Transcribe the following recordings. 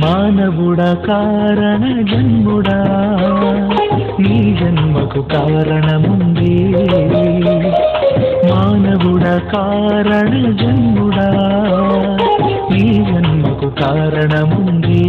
మానవుడా కారణ జన్ముడా నీ జన్మకు కారణముంది. మానవుడా కారణ జన్ముడా నీ జన్మకు కారణముంది.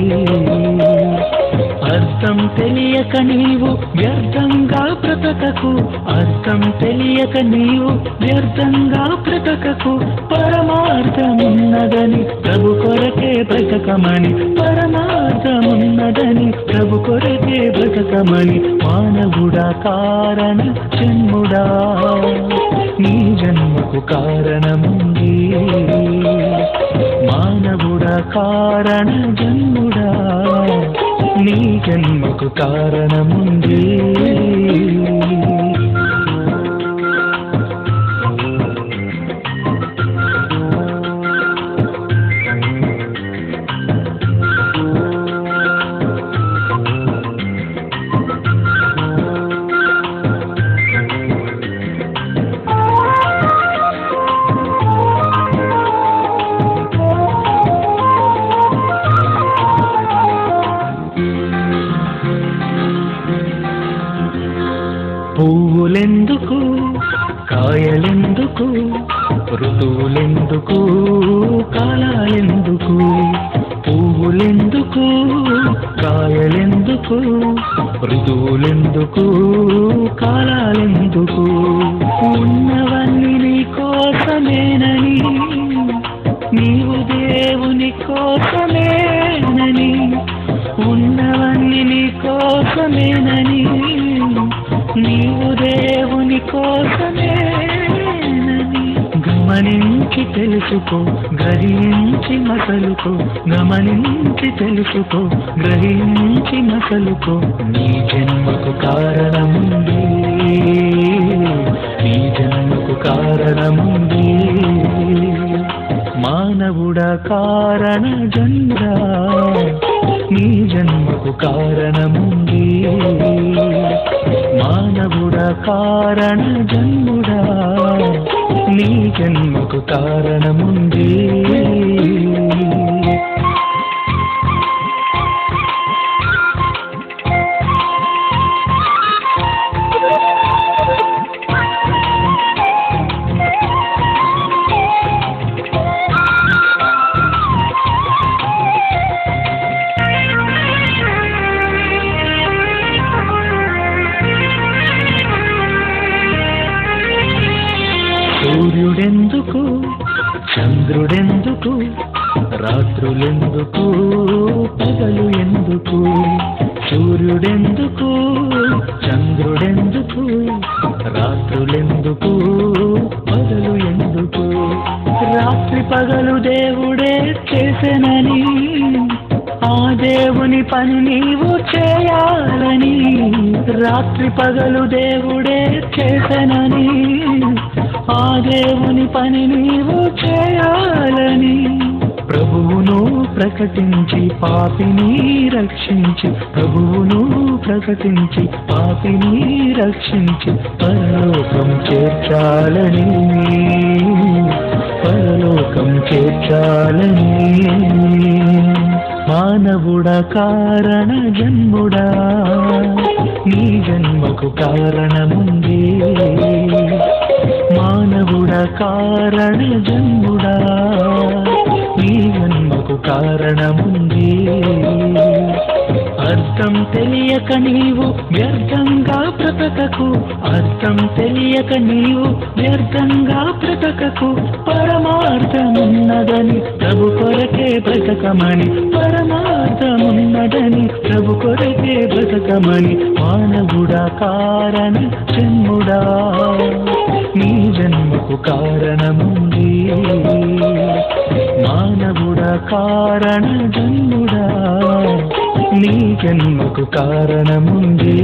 అర్థం తెలియక నీవు వ్యర్థంగా బ్రతకకు, అర్థం తెలియక నీవు వ్యర్థంగా బ్రతకకు. పరమార్థమున్నదని ప్రభు కొరకే బ్రతకమని, పరమార్థమున్నదని ప్రభు కొరకే బ్రతకమని. మానవుడా కారణ జన్ముడా నీ జన్మకు కారణముంది. మానవుడా కారణ జన్ముడా నీ జన్మకు కారణముంది. పువ్వులెందుకు, కాయలెందుకు, ఋతువులెందుకు, కాలాలెందుకు? పువ్వులెందుకు, కాయలెందుకు, ఋతువులెందుకు, కాలాలెందుకు? ఉన్నవన్నీ నీ కోసమేనని, నీవు దేవుని కోసమేనని. ఉన్నవన్నీ నీ కోసమేనని, నీవు దేవుని కోసమేనని. గమనించి తెలుసుకో, గ్రహించి మసలుకో, గమనించి తెలుసుకో, గ్రహించి మసలుకో. నీ జన్మకు కారణముంది, నీ జన్మకు కారణముంది. మానవుడా కారణ జన్ముడా నీ జన్మకు కారణముంది. మానవుడా కారణ జన్ముడా నీ జన్మకు కారణముంది. సూర్యుడెందుకు, చంద్రుడెందుకు, రాత్రులెందుకు, పగలు ఎందుకు? సూర్యుడెందుకు, చంద్రుడెందుకు, రాత్రులెందుకు, పగలు ఎందుకు? రాత్రి పగలు దేవుడే చేసెనని, ఆ దేవుని పని నీవు చేయాలని. రాత్రి పగలు దేవుడే చేసెనని, ఆ దేవుని పని నీవు చేయాలని. ప్రభువును ప్రకటించి పాపిని రక్షించి, ప్రభువును ప్రకటించి పాపిని రక్షించి పరలోకం చేర్చాలని, పరలోకం చేర్చాలని. మానవుడా కారణ జన్ముడా నీ జన్మకు కారణముంది. మానవుడా కారణ జన్ముడా నీ జన్మకు కారణముంది. అర్థం తెలియక నీవు వ్యర్థంగా బ్రతకకు, అర్థం తెలియక నీవు వ్యర్థంగా బ్రతకకు. పరమార్థమున్నదని ప్రభు కొరకే బ్రతకమని, పరమార్థమున్నదని ప్రభు కొరకే బ్రతకమని. మానవుడా కారణ జన్ముడా నీ జన్మకు కారణముంది. మానవుడా కారణ జన్ముడా నీ జన్మకు కారణముంది.